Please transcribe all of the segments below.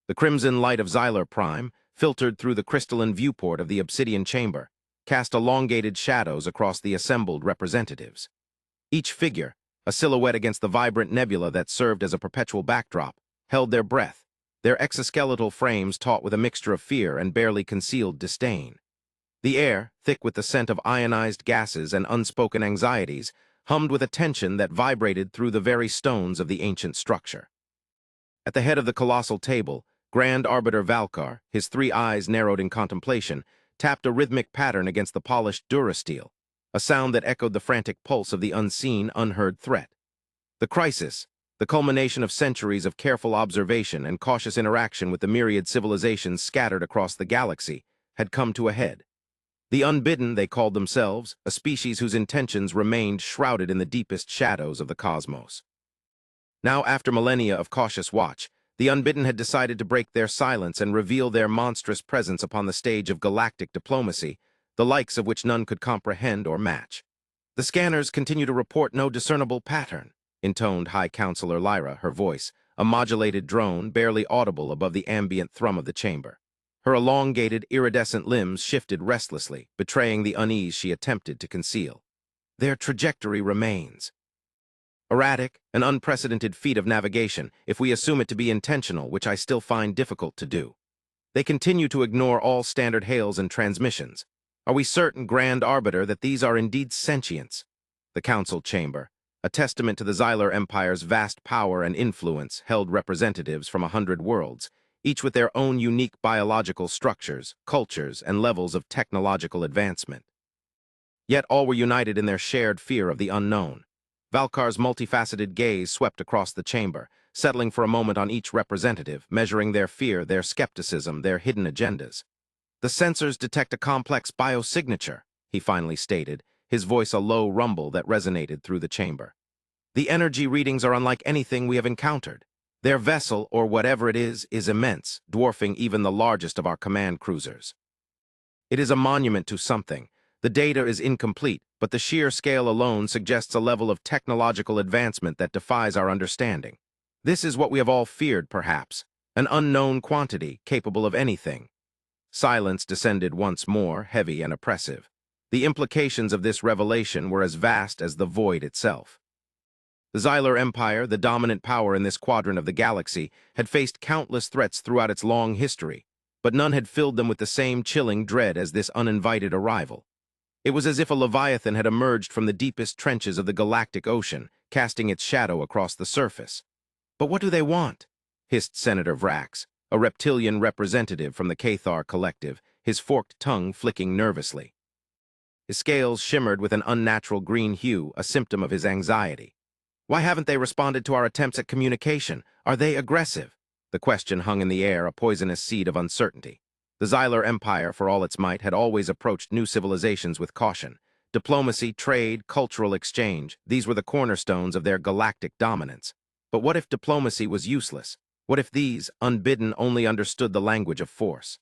The crimson light of Xylar Prime, filtered through the crystalline viewport of the obsidian chamber, cast elongated shadows across the assembled representatives. Each figure, a silhouette against the vibrant nebula that served as a perpetual backdrop, held their breath, their exoskeletal frames taut with a mixture of fear and barely concealed disdain. The air, thick with the scent of ionized gases and unspoken anxieties, hummed with a tension that vibrated through the very stones of the ancient structure. At the head of the colossal table, Grand Arbiter Valkar, his 3 eyes narrowed in contemplation, tapped a rhythmic pattern against the polished durasteel, a sound that echoed the frantic pulse of the unseen, unheard threat. The crisis, the culmination of centuries of careful observation and cautious interaction with the myriad civilizations scattered across the galaxy, had come to a head. The unbidden, they called themselves, a species whose intentions remained shrouded in the deepest shadows of the cosmos. Now, after millennia of cautious watch, the unbidden had decided to break their silence and reveal their monstrous presence upon the stage of galactic diplomacy, the likes of which none could comprehend or match. "The scanners continue to report no discernible pattern," intoned High Counselor Lyra, her voice, a modulated drone barely audible above the ambient thrum of the chamber. Her elongated, iridescent limbs shifted restlessly, betraying the unease she attempted to conceal. "Their trajectory remains erratic, an unprecedented feat of navigation, if we assume it to be intentional, which I still find difficult to do. They continue to ignore all standard hails and transmissions. Are we certain, Grand Arbiter, that these are indeed sentients?" The council chamber, a testament to the Xylar Empire's vast power and influence, held representatives from 100 worlds, each with their own unique biological structures, cultures, and levels of technological advancement. Yet all were united in their shared fear of the unknown. Valkar's multifaceted gaze swept across the chamber, settling for a moment on each representative, measuring their fear, their skepticism, their hidden agendas. "The sensors detect a complex biosignature," he finally stated, his voice a low rumble that resonated through the chamber. "The energy readings are unlike anything we have encountered. Their vessel, or whatever it is immense, dwarfing even the largest of our command cruisers. It is a monument to something. The data is incomplete, but the sheer scale alone suggests a level of technological advancement that defies our understanding. This is what we have all feared, perhaps, an unknown quantity capable of anything." Silence descended once more, heavy and oppressive. The implications of this revelation were as vast as the void itself. The Xylar Empire, the dominant power in this quadrant of the galaxy, had faced countless threats throughout its long history, but none had filled them with the same chilling dread as this uninvited arrival. It was as if a leviathan had emerged from the deepest trenches of the galactic ocean, casting its shadow across the surface. "But what do they want?" hissed Senator Vrax, a reptilian representative from the Cathar Collective, his forked tongue flicking nervously. His scales shimmered with an unnatural green hue, a symptom of his anxiety. "Why haven't they responded to our attempts at communication? Are they aggressive?" The question hung in the air, a poisonous seed of uncertainty. The Xylar Empire, for all its might, had always approached new civilizations with caution. Diplomacy, trade, cultural exchange, these were the cornerstones of their galactic dominance. But what if diplomacy was useless? What if these, unbidden, only understood the language of force?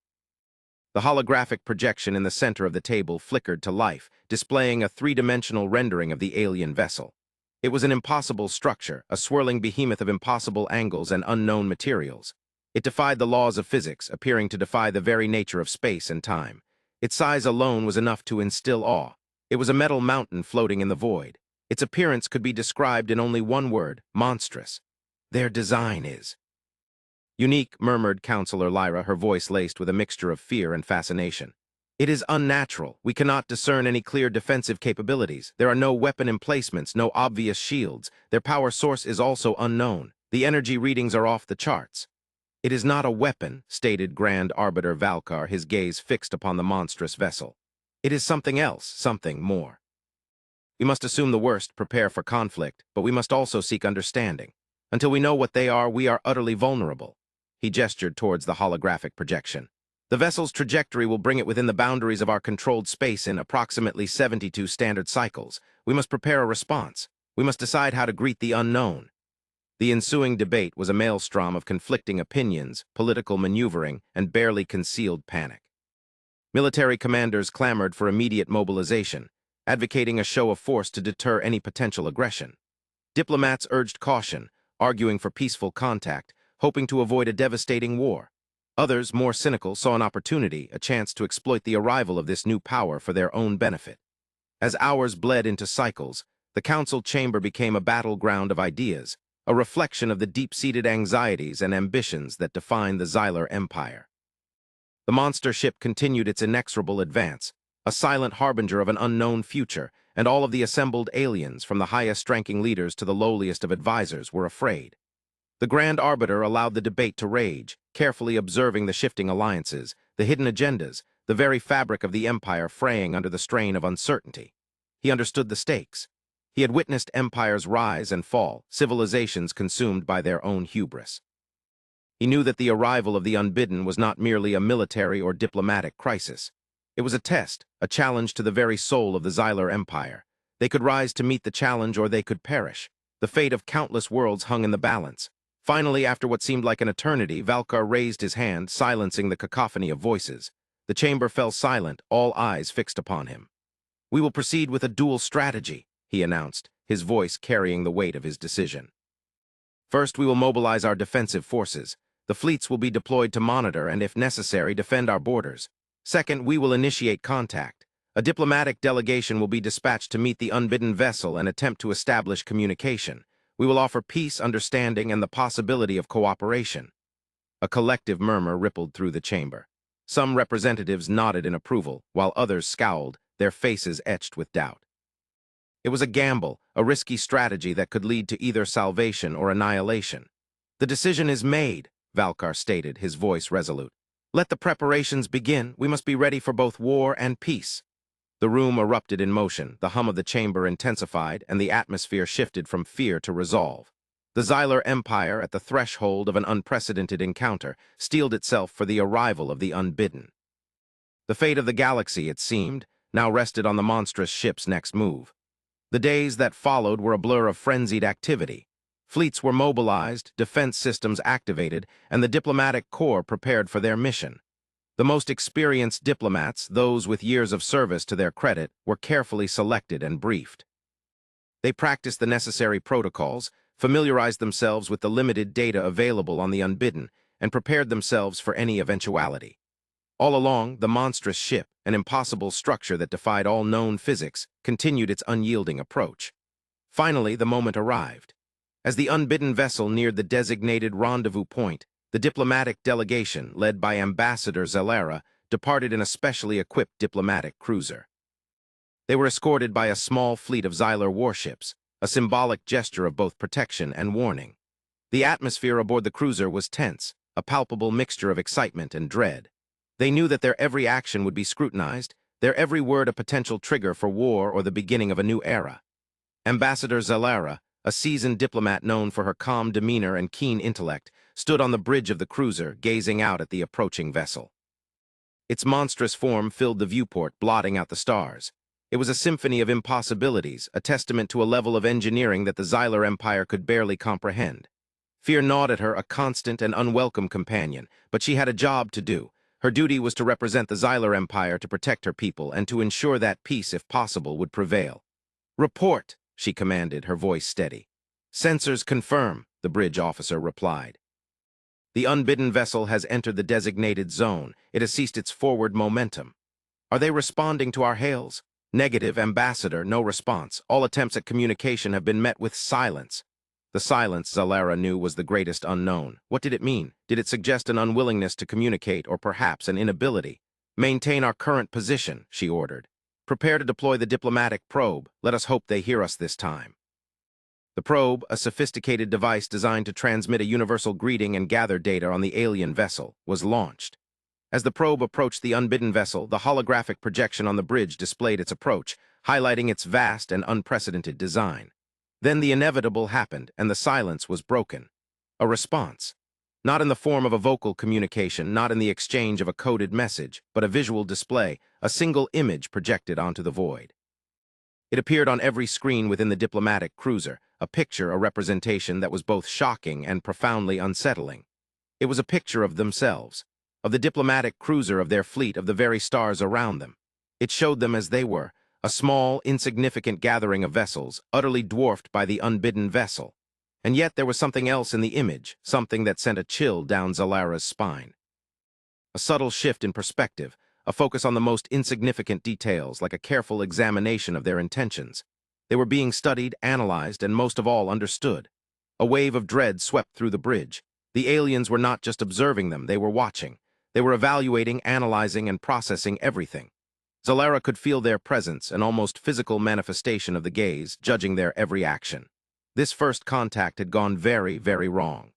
The holographic projection in the center of the table flickered to life, displaying a 3-dimensional rendering of the alien vessel. It was an impossible structure, a swirling behemoth of impossible angles and unknown materials. It defied the laws of physics, appearing to defy the very nature of space and time. Its size alone was enough to instill awe. It was a metal mountain floating in the void. Its appearance could be described in only one word: monstrous. "Their design is unique," murmured Counselor Lyra, her voice laced with a mixture of fear and fascination. "It is unnatural. We cannot discern any clear defensive capabilities. There are no weapon emplacements, no obvious shields. Their power source is also unknown. The energy readings are off the charts." "It is not a weapon," stated Grand Arbiter Valkar, his gaze fixed upon the monstrous vessel. "It is something else, something more. We must assume the worst, prepare for conflict, but we must also seek understanding. Until we know what they are, we are utterly vulnerable." He gestured towards the holographic projection. "The vessel's trajectory will bring it within the boundaries of our controlled space in approximately 72 standard cycles. We must prepare a response. We must decide how to greet the unknown." The ensuing debate was a maelstrom of conflicting opinions, political maneuvering, and barely concealed panic. Military commanders clamored for immediate mobilization, advocating a show of force to deter any potential aggression. Diplomats urged caution, arguing for peaceful contact, hoping to avoid a devastating war. Others, more cynical, saw an opportunity, a chance to exploit the arrival of this new power for their own benefit. As hours bled into cycles, the council chamber became a battleground of ideas, a reflection of the deep-seated anxieties and ambitions that define the Xylar Empire. The monster ship continued its inexorable advance, a silent harbinger of an unknown future, and all of the assembled aliens, from the highest-ranking leaders to the lowliest of advisors, were afraid. The Grand Arbiter allowed the debate to rage, carefully observing the shifting alliances, the hidden agendas, the very fabric of the Empire fraying under the strain of uncertainty. He understood the stakes. He had witnessed empires rise and fall, civilizations consumed by their own hubris. He knew that the arrival of the Unbidden was not merely a military or diplomatic crisis. It was a test, a challenge to the very soul of the Xylar Empire. They could rise to meet the challenge or they could perish. The fate of countless worlds hung in the balance. Finally, after what seemed like an eternity, Valkar raised his hand, silencing the cacophony of voices. The chamber fell silent, all eyes fixed upon him. "We will proceed with a dual strategy," he announced, his voice carrying the weight of his decision. "First, we will mobilize our defensive forces. The fleets will be deployed to monitor and, if necessary, defend our borders. Second, we will initiate contact. A diplomatic delegation will be dispatched to meet the unbidden vessel and attempt to establish communication. We will offer peace, understanding, and the possibility of cooperation." A collective murmur rippled through the chamber. Some representatives nodded in approval, while others scowled, their faces etched with doubt. It was a gamble, a risky strategy that could lead to either salvation or annihilation. "The decision is made," Valkar stated, his voice resolute. "Let the preparations begin. We must be ready for both war and peace." The room erupted in motion, the hum of the chamber intensified, and the atmosphere shifted from fear to resolve. The Xylar Empire, at the threshold of an unprecedented encounter, steeled itself for the arrival of the Unbidden. The fate of the galaxy, it seemed, now rested on the monstrous ship's next move. The days that followed were a blur of frenzied activity. Fleets were mobilized, defense systems activated, and the diplomatic corps prepared for their mission. The most experienced diplomats, those with years of service to their credit, were carefully selected and briefed. They practiced the necessary protocols, familiarized themselves with the limited data available on the Unbidden, and prepared themselves for any eventuality. All along, the monstrous ship, an impossible structure that defied all known physics, continued its unyielding approach. Finally, the moment arrived. As the Unbidden vessel neared the designated rendezvous point, the diplomatic delegation, led by Ambassador Xylara, departed in a specially equipped diplomatic cruiser. They were escorted by a small fleet of Xylar warships, a symbolic gesture of both protection and warning. The atmosphere aboard the cruiser was tense, a palpable mixture of excitement and dread. They knew that their every action would be scrutinized, their every word a potential trigger for war or the beginning of a new era. Ambassador Xylara, a seasoned diplomat known for her calm demeanor and keen intellect, stood on the bridge of the cruiser, gazing out at the approaching vessel. Its monstrous form filled the viewport, blotting out the stars. It was a symphony of impossibilities, a testament to a level of engineering that the Xylar Empire could barely comprehend. Fear gnawed at her, a constant and unwelcome companion, but she had a job to do. Her duty was to represent the Xylar Empire, to protect her people, and to ensure that peace, if possible, would prevail. "Report," she commanded, her voice steady. "Sensors confirm," the bridge officer replied. "The Unbidden vessel has entered the designated zone. It has ceased its forward momentum." "Are they responding to our hails?" "Negative, Ambassador, no response. All attempts at communication have been met with silence." The silence, Xylara knew, was the greatest unknown. What did it mean? Did it suggest an unwillingness to communicate, or perhaps an inability? "Maintain our current position," she ordered. "Prepare to deploy the diplomatic probe. Let us hope they hear us this time." The probe, a sophisticated device designed to transmit a universal greeting and gather data on the alien vessel, was launched. As the probe approached the Unbidden vessel, the holographic projection on the bridge displayed its approach, highlighting its vast and unprecedented design. Then the inevitable happened, and the silence was broken. A response. Not in the form of a vocal communication, not in the exchange of a coded message, but a visual display, a single image projected onto the void. It appeared on every screen within the diplomatic cruiser, a picture, a representation that was both shocking and profoundly unsettling. It was a picture of themselves, of the diplomatic cruiser, of their fleet, of the very stars around them. It showed them as they were, a small, insignificant gathering of vessels, utterly dwarfed by the Unbidden vessel. And yet there was something else in the image, something that sent a chill down Xylara's spine. a subtle shift in perspective, a focus on the most insignificant details, like a careful examination of their intentions. They were being studied, analyzed, and most of all understood. A wave of dread swept through the bridge. The aliens were not just observing them, they were watching. They were evaluating, analyzing, and processing everything. Zalara could feel their presence, an almost physical manifestation of the gaze, judging their every action. This first contact had gone very, very wrong.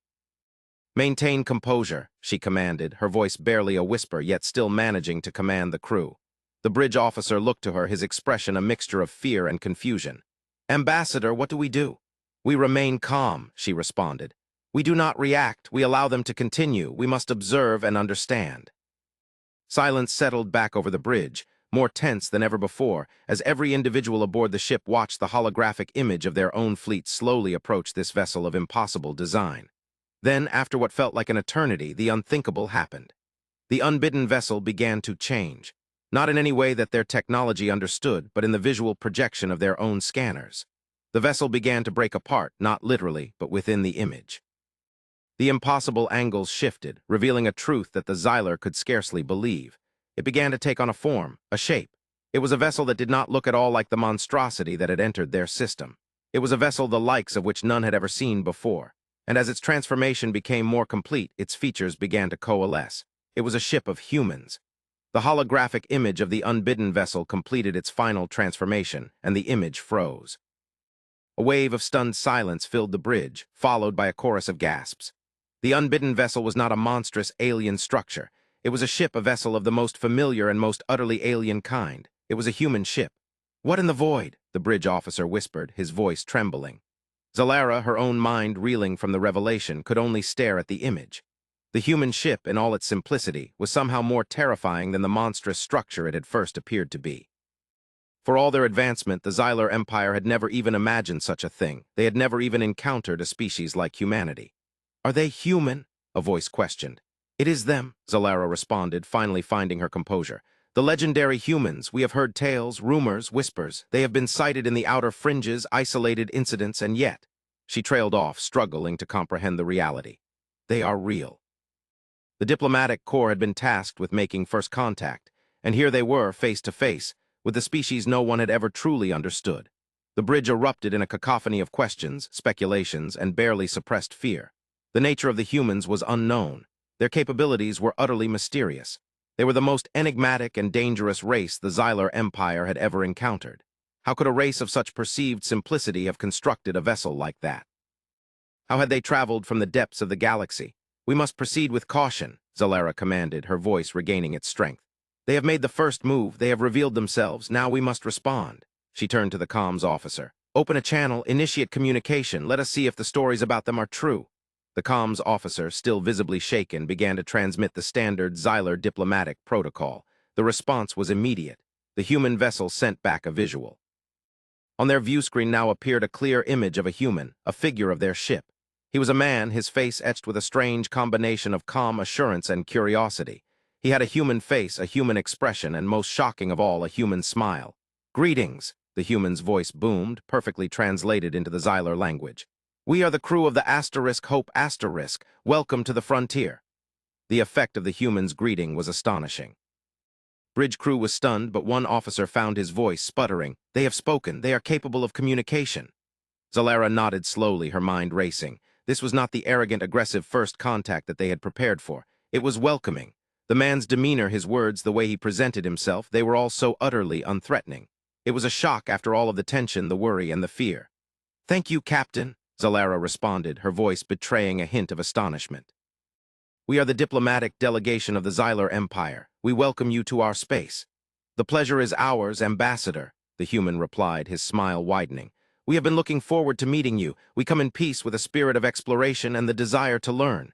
"Maintain composure," she commanded, her voice barely a whisper, yet still managing to command the crew. The bridge officer looked to her, his expression a mixture of fear and confusion. "Ambassador, what do we do?" "We remain calm," she responded. "We do not react. We allow them to continue. We must observe and understand." Silence settled back over the bridge, more tense than ever before, as every individual aboard the ship watched the holographic image of their own fleet slowly approach this vessel of impossible design. Then, after what felt like an eternity, the unthinkable happened. The unbidden vessel began to change, not in any way that their technology understood, but in the visual projection of their own scanners. The vessel began to break apart, not literally, but within the image. The impossible angles shifted, revealing a truth that the Xylar could scarcely believe. It began to take on a form, a shape. It was a vessel that did not look at all like the monstrosity that had entered their system. It was a vessel the likes of which none had ever seen before. And as its transformation became more complete, its features began to coalesce. It was a ship of humans. The holographic image of the unbidden vessel completed its final transformation, and the image froze. A wave of stunned silence filled the bridge, followed by a chorus of gasps. The unbidden vessel was not a monstrous alien structure. It was a ship, a vessel of the most familiar and most utterly alien kind. It was a human ship. "What in the void?" the bridge officer whispered, his voice trembling. Zalara, her own mind reeling from the revelation, could only stare at the image. The human ship, in all its simplicity, was somehow more terrifying than the monstrous structure it had first appeared to be. For all their advancement, the Xylar Empire had never even imagined such a thing. They had never even encountered a species like humanity. "Are they human?" a voice questioned. "It is them," Zalara responded, finally finding her composure. "The legendary humans. We have heard tales, rumors, whispers. They have been sighted in the outer fringes, isolated incidents, and yet—" She trailed off, struggling to comprehend the reality. "They are real." The diplomatic corps had been tasked with making first contact, and here they were, face to face, with the species no one had ever truly understood. The bridge erupted in a cacophony of questions, speculations, and barely suppressed fear. The nature of the humans was unknown. Their capabilities were utterly mysterious. They were the most enigmatic and dangerous race the Xylar Empire had ever encountered. How could a race of such perceived simplicity have constructed a vessel like that? How had they traveled from the depths of the galaxy? "We must proceed with caution," Zalara commanded, her voice regaining its strength. "They have made the first move. They have revealed themselves. Now we must respond." She turned to the comms officer. "Open a channel, initiate communication. Let us see if the stories about them are true." The comms officer, still visibly shaken, began to transmit the standard Xylar diplomatic protocol. The response was immediate. The human vessel sent back a visual. On their view screen now appeared a clear image of a human, a figure of their ship. He was a man, his face etched with a strange combination of calm assurance and curiosity. He had a human face, a human expression, and most shocking of all, a human smile. "Greetings," the human's voice boomed, perfectly translated into the Xylar language. "We are the crew of the Hope. Welcome to the frontier." The effect of the human's greeting was astonishing. Bridge crew was stunned, but one officer found his voice, sputtering. "They have spoken. They are capable of communication." Zalara nodded slowly, her mind racing. This was not the arrogant, aggressive first contact that they had prepared for. It was welcoming. The man's demeanor, his words, the way he presented himself, they were all so utterly unthreatening. It was a shock after all of the tension, the worry, and the fear. "Thank you, Captain," Zalara responded, her voice betraying a hint of astonishment. "We are the diplomatic delegation of the Xylar Empire. We welcome you to our space." "The pleasure is ours, Ambassador," the human replied, his smile widening. "We have been looking forward to meeting you. We come in peace with a spirit of exploration and the desire to learn."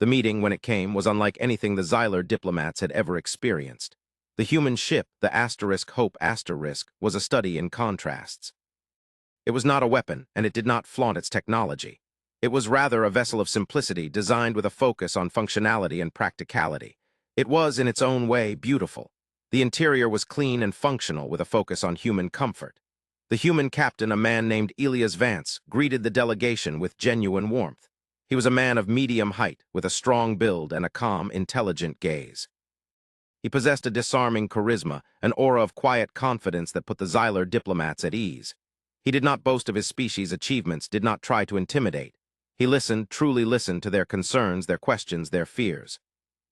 The meeting, when it came, was unlike anything the Xylar diplomats had ever experienced. The human ship, the Hope, was a study in contrasts. It was not a weapon, and it did not flaunt its technology. It was rather a vessel of simplicity, designed with a focus on functionality and practicality. It was, in its own way, beautiful. The interior was clean and functional, with a focus on human comfort. The human captain, a man named Elias Vance, greeted the delegation with genuine warmth. He was a man of medium height, with a strong build and a calm, intelligent gaze. He possessed a disarming charisma, an aura of quiet confidence that put the Xylar diplomats at ease. He did not boast of his species' achievements, did not try to intimidate. He listened, truly listened to their concerns, their questions, their fears.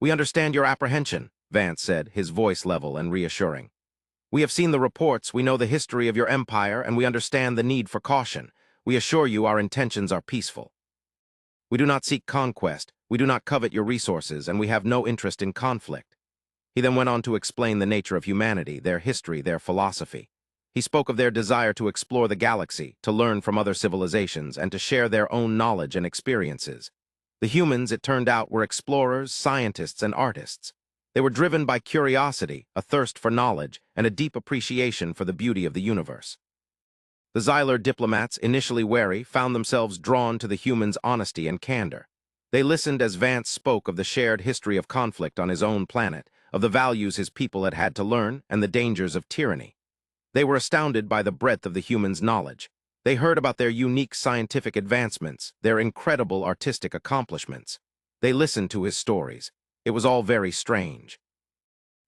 "We understand your apprehension," Vance said, his voice level and reassuring. "We have seen the reports, we know the history of your empire, and we understand the need for caution. We assure you our intentions are peaceful. We do not seek conquest, we do not covet your resources, and we have no interest in conflict." He then went on to explain the nature of humanity, their history, their philosophy. He spoke of their desire to explore the galaxy, to learn from other civilizations, and to share their own knowledge and experiences. The humans, it turned out, were explorers, scientists, and artists. They were driven by curiosity, a thirst for knowledge, and a deep appreciation for the beauty of the universe. The Xylar diplomats, initially wary, found themselves drawn to the humans' honesty and candor. They listened as Vance spoke of the shared history of conflict on his own planet, of the values his people had had to learn, and the dangers of tyranny. They were astounded by the breadth of the humans' knowledge. They heard about their unique scientific advancements, their incredible artistic accomplishments. They listened to his stories. It was all very strange.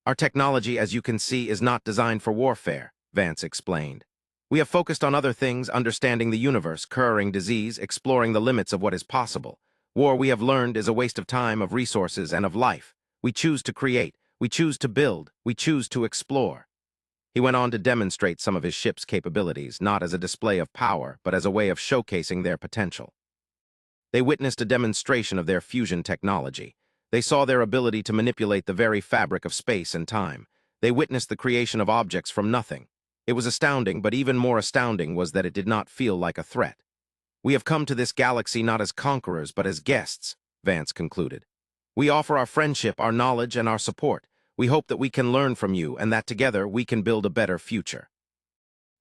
"Our technology, as you can see, is not designed for warfare," Vance explained. "We have focused on other things, understanding the universe, curing disease, exploring the limits of what is possible. War, we have learned, is a waste of time, of resources, and of life. We choose to create, we choose to build, we choose to explore." He went on to demonstrate some of his ship's capabilities, not as a display of power, but as a way of showcasing their potential. They witnessed a demonstration of their fusion technology. They saw their ability to manipulate the very fabric of space and time. They witnessed the creation of objects from nothing. It was astounding, but even more astounding was that it did not feel like a threat. "We have come to this galaxy not as conquerors, but as guests," Vance concluded. "We offer our friendship, our knowledge, and our support. We hope that we can learn from you and that together we can build a better future."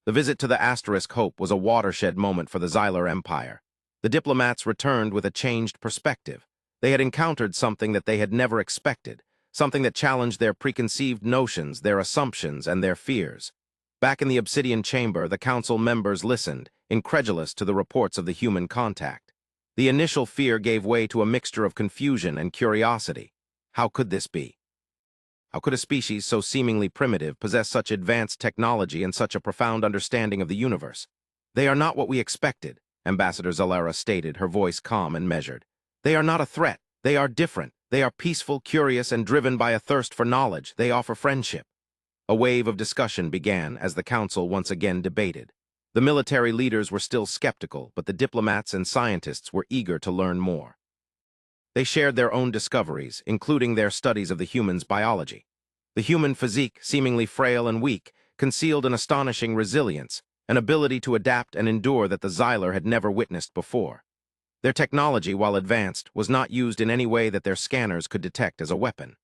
The visit to the Asterisk Hope was a watershed moment for the Xylar Empire. The diplomats returned with a changed perspective. They had encountered something that they had never expected, something that challenged their preconceived notions, their assumptions, and their fears. Back in the Obsidian Chamber, the council members listened, incredulous to the reports of the human contact. The initial fear gave way to a mixture of confusion and curiosity. How could this be? How could a species so seemingly primitive possess such advanced technology and such a profound understanding of the universe? "They are not what we expected," Ambassador Zalara stated, her voice calm and measured. "They are not a threat. They are different. They are peaceful, curious, and driven by a thirst for knowledge. They offer friendship." A wave of discussion began as the council once again debated. The military leaders were still skeptical, but the diplomats and scientists were eager to learn more. They shared their own discoveries, including their studies of the human's biology. The human physique, seemingly frail and weak, concealed an astonishing resilience, an ability to adapt and endure that the Xylar had never witnessed before. Their technology, while advanced, was not used in any way that their scanners could detect as a weapon.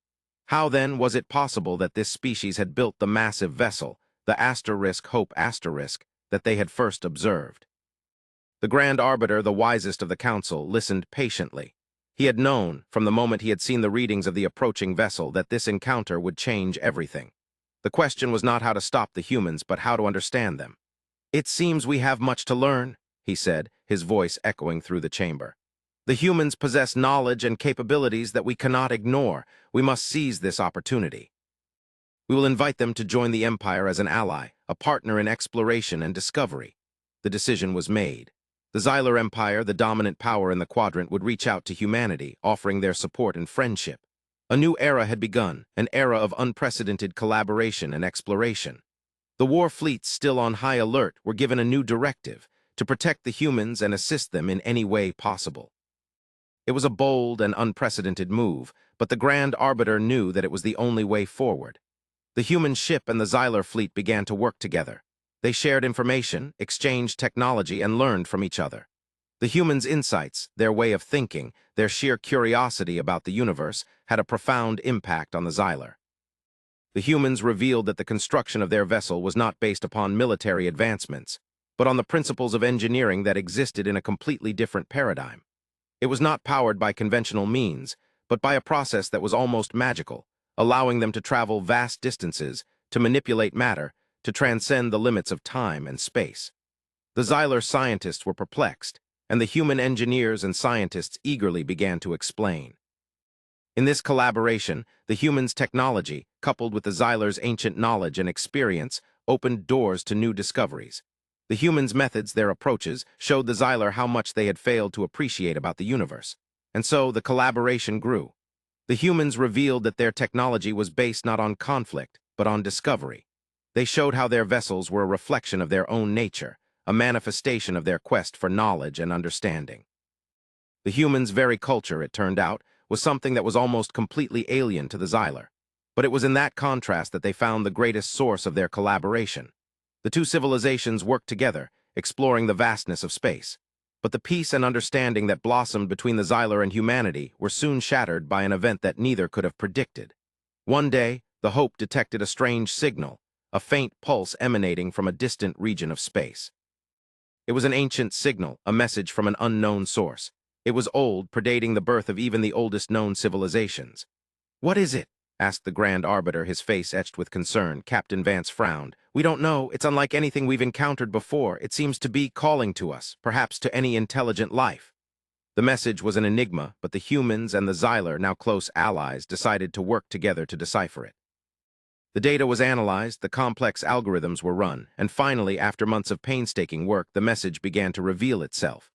How, then, was it possible that this species had built the massive vessel, the Hope that they had first observed? The Grand Arbiter, the wisest of the council, listened patiently. He had known, from the moment he had seen the readings of the approaching vessel, that this encounter would change everything. The question was not how to stop the humans, but how to understand them. "It seems we have much to learn," he said, his voice echoing through the chamber. "The humans possess knowledge and capabilities that we cannot ignore. We must seize this opportunity. We will invite them to join the Empire as an ally, a partner in exploration and discovery." The decision was made. The Xylar Empire, the dominant power in the quadrant, would reach out to humanity, offering their support and friendship. A new era had begun, an era of unprecedented collaboration and exploration. The war fleets, still on high alert, were given a new directive: to protect the humans and assist them in any way possible. It was a bold and unprecedented move, but the Grand Arbiter knew that it was the only way forward. The human ship and the Xylar fleet began to work together. They shared information, exchanged technology, and learned from each other. The humans' insights, their way of thinking, their sheer curiosity about the universe, had a profound impact on the Xylar. The humans revealed that the construction of their vessel was not based upon military advancements, but on the principles of engineering that existed in a completely different paradigm. It was not powered by conventional means, but by a process that was almost magical, allowing them to travel vast distances, to manipulate matter, to transcend the limits of time and space. The Xylar scientists were perplexed, and the human engineers and scientists eagerly began to explain. In this collaboration, the humans' technology, coupled with the Xyler's ancient knowledge and experience, opened doors to new discoveries. The humans' methods, their approaches, showed the Xyler how much they had failed to appreciate about the universe. And so the collaboration grew. The humans revealed that their technology was based not on conflict, but on discovery. They showed how their vessels were a reflection of their own nature, a manifestation of their quest for knowledge and understanding. The humans' very culture, it turned out, was something that was almost completely alien to the Xyler. But it was in that contrast that they found the greatest source of their collaboration. The two civilizations worked together, exploring the vastness of space. But the peace and understanding that blossomed between the Xyler and humanity were soon shattered by an event that neither could have predicted. One day, the Hope detected a strange signal, a faint pulse emanating from a distant region of space. It was an ancient signal, a message from an unknown source. It was old, predating the birth of even the oldest known civilizations. "What is it?" asked the Grand Arbiter, his face etched with concern. Captain Vance frowned. "We don't know. It's unlike anything we've encountered before. It seems to be calling to us, perhaps to any intelligent life." The message was an enigma, but the humans and the Xyler, now close allies, decided to work together to decipher it. The data was analyzed, the complex algorithms were run, and finally, after months of painstaking work, the message began to reveal itself.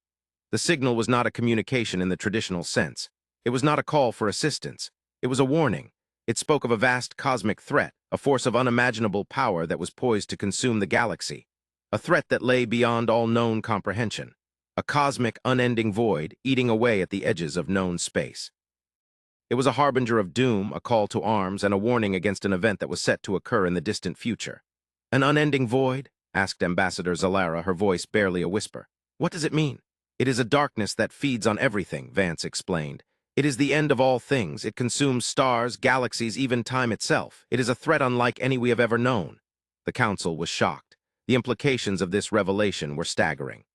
The signal was not a communication in the traditional sense. It was not a call for assistance. It was a warning. It spoke of a vast cosmic threat, a force of unimaginable power that was poised to consume the galaxy, a threat that lay beyond all known comprehension, a cosmic, unending void eating away at the edges of known space. It was a harbinger of doom, a call to arms, and a warning against an event that was set to occur in the distant future. "An unending void?" asked Ambassador Zalara, her voice barely a whisper. "What does it mean?" "It is a darkness that feeds on everything," Vance explained. "It is the end of all things. It consumes stars, galaxies, even time itself. It is a threat unlike any we have ever known." The Council was shocked. The implications of this revelation were staggering.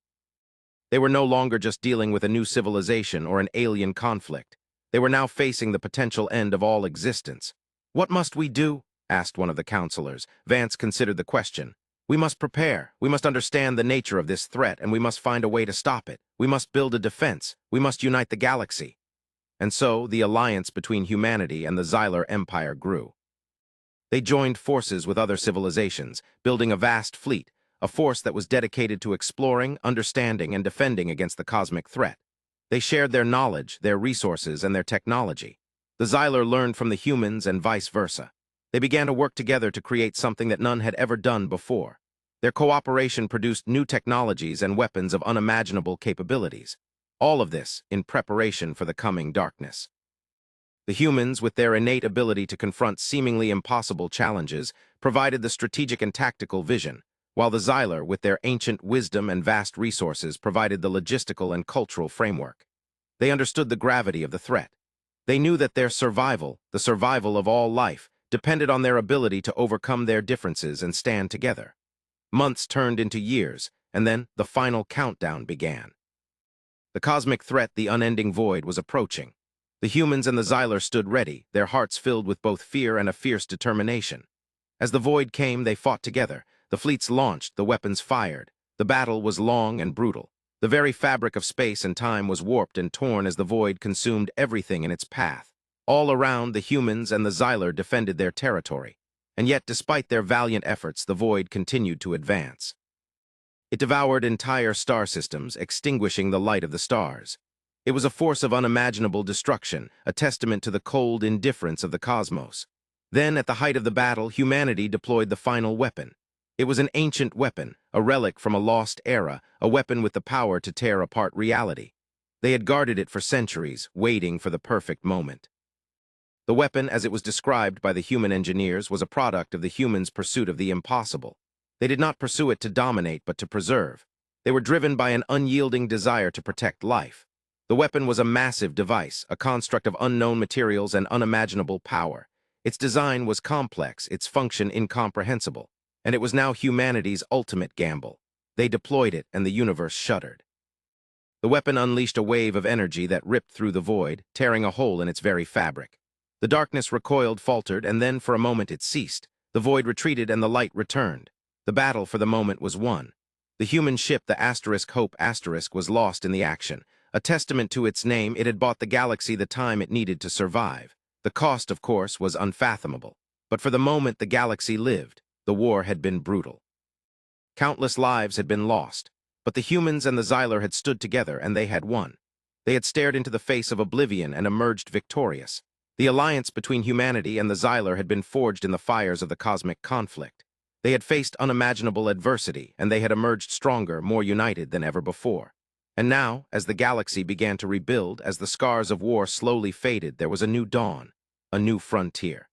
They were no longer just dealing with a new civilization or an alien conflict. They were now facing the potential end of all existence. "What must we do?" asked one of the counselors. Vance considered the question. "We must prepare. We must understand the nature of this threat, and we must find a way to stop it. We must build a defense. We must unite the galaxy." And so, the alliance between humanity and the Xyler Empire grew. They joined forces with other civilizations, building a vast fleet, a force that was dedicated to exploring, understanding, and defending against the cosmic threat. They shared their knowledge, their resources, and their technology. The Xyler learned from the humans and vice versa. They began to work together to create something that none had ever done before. Their cooperation produced new technologies and weapons of unimaginable capabilities. All of this in preparation for the coming darkness. The humans, with their innate ability to confront seemingly impossible challenges, provided the strategic and tactical vision, while the Xyler, with their ancient wisdom and vast resources, provided the logistical and cultural framework. They understood the gravity of the threat. They knew that their survival, the survival of all life, depended on their ability to overcome their differences and stand together. Months turned into years, and then the final countdown began. The cosmic threat, the unending void, was approaching. The humans and the Xyler stood ready, their hearts filled with both fear and a fierce determination. As the void came, they fought together. The fleets launched, the weapons fired. The battle was long and brutal. The very fabric of space and time was warped and torn as the void consumed everything in its path. All around, the humans and the Xyler defended their territory. And yet, despite their valiant efforts, the void continued to advance. It devoured entire star systems, extinguishing the light of the stars. It was a force of unimaginable destruction, a testament to the cold indifference of the cosmos. Then, at the height of the battle, humanity deployed the final weapon. It was an ancient weapon, a relic from a lost era, a weapon with the power to tear apart reality. They had guarded it for centuries, waiting for the perfect moment. The weapon, as it was described by the human engineers, was a product of the humans' pursuit of the impossible. They did not pursue it to dominate, but to preserve. They were driven by an unyielding desire to protect life. The weapon was a massive device, a construct of unknown materials and unimaginable power. Its design was complex, its function incomprehensible, and it was now humanity's ultimate gamble. They deployed it, and the universe shuddered. The weapon unleashed a wave of energy that ripped through the void, tearing a hole in its very fabric. The darkness recoiled, faltered, and then for a moment it ceased. The void retreated and the light returned. The battle for the moment was won. The human ship, the Hope was lost in the action, A testament to its name, it had bought the galaxy the time it needed to survive. The cost, of course, was unfathomable. But for the moment the galaxy lived, the war had been brutal. Countless lives had been lost, but the humans and the Xyler had stood together and they had won. They had stared into the face of oblivion and emerged victorious. The alliance between humanity and the Xyler had been forged in the fires of the cosmic conflict. They had faced unimaginable adversity, and they had emerged stronger, more united than ever before. And now, as the galaxy began to rebuild, as the scars of war slowly faded, there was a new dawn, a new frontier.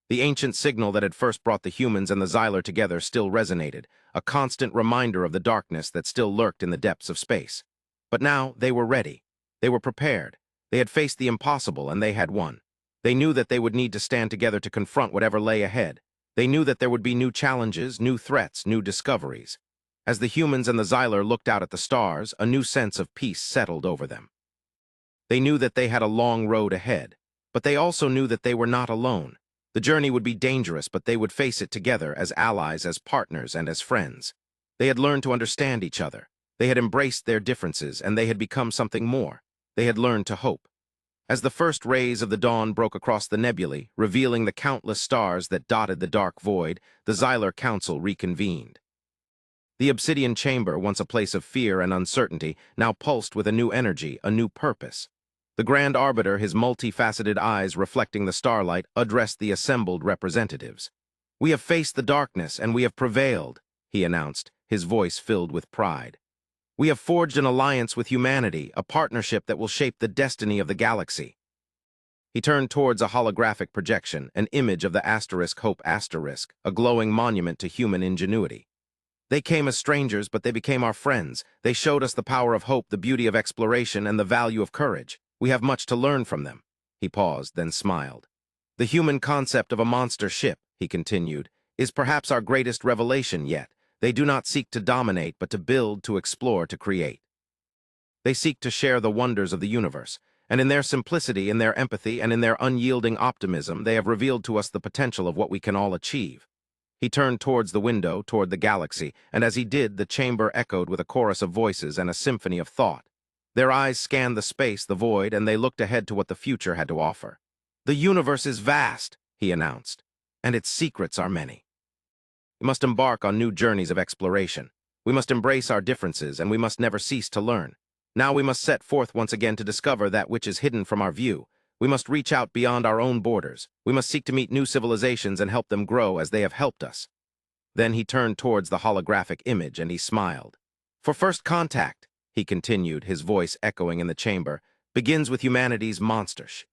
The ancient signal that had first brought the humans and the Xyler together still resonated, a constant reminder of the darkness that still lurked in the depths of space. But now they were ready. They were prepared. They had faced the impossible, and they had won. They knew that they would need to stand together to confront whatever lay ahead. They knew that there would be new challenges, new threats, new discoveries. As the humans and the Xyler looked out at the stars, a new sense of peace settled over them. They knew that they had a long road ahead, but they also knew that they were not alone. The journey would be dangerous, but they would face it together as allies, as partners, and as friends. They had learned to understand each other. They had embraced their differences, and they had become something more. They had learned to hope. As the first rays of the dawn broke across the nebulae, revealing the countless stars that dotted the dark void, the Xyler Council reconvened. The obsidian chamber, once a place of fear and uncertainty, now pulsed with a new energy, a new purpose. The Grand Arbiter, his multifaceted eyes reflecting the starlight, addressed the assembled representatives. "We have faced the darkness, and we have prevailed," he announced, his voice filled with pride. "We have forged an alliance with humanity, a partnership that will shape the destiny of the galaxy." He turned towards a holographic projection, an image of the Hope, a glowing monument to human ingenuity. "They came as strangers, but they became our friends. They showed us the power of hope, the beauty of exploration, and the value of courage. We have much to learn from them." He paused, then smiled. "The human concept of a monster ship," he continued, "is perhaps our greatest revelation yet. They do not seek to dominate, but to build, to explore, to create. They seek to share the wonders of the universe, and in their simplicity, in their empathy, and in their unyielding optimism, they have revealed to us the potential of what we can all achieve." He turned towards the window, toward the galaxy, and as he did, the chamber echoed with a chorus of voices and a symphony of thought. Their eyes scanned the space, the void, and they looked ahead to what the future had to offer. "The universe is vast," he announced, "and its secrets are many. We must embark on new journeys of exploration. We must embrace our differences, and we must never cease to learn. Now we must set forth once again to discover that which is hidden from our view. We must reach out beyond our own borders. We must seek to meet new civilizations and help them grow as they have helped us." Then he turned towards the holographic image and he smiled. "For first contact," he continued, his voice echoing in the chamber, "begins with humanity's monsters.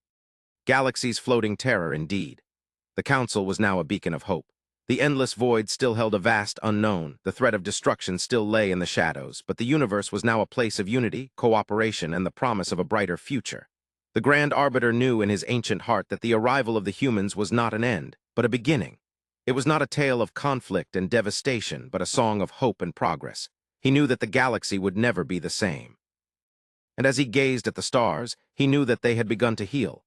Galaxy's floating terror indeed." The Council was now a beacon of hope. The endless void still held a vast unknown, the threat of destruction still lay in the shadows, but the universe was now a place of unity, cooperation, and the promise of a brighter future. The Grand Arbiter knew in his ancient heart that the arrival of the humans was not an end, but a beginning. It was not a tale of conflict and devastation, but a song of hope and progress. He knew that the galaxy would never be the same. And as he gazed at the stars, he knew that they had begun to heal.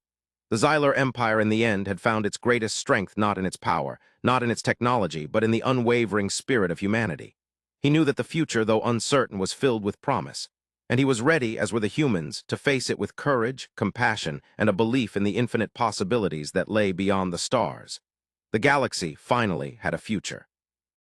The Xyler Empire in the end had found its greatest strength not in its power, not in its technology, but in the unwavering spirit of humanity. He knew that the future, though uncertain, was filled with promise, and he was ready, as were the humans, to face it with courage, compassion, and a belief in the infinite possibilities that lay beyond the stars. The galaxy, finally, had a future.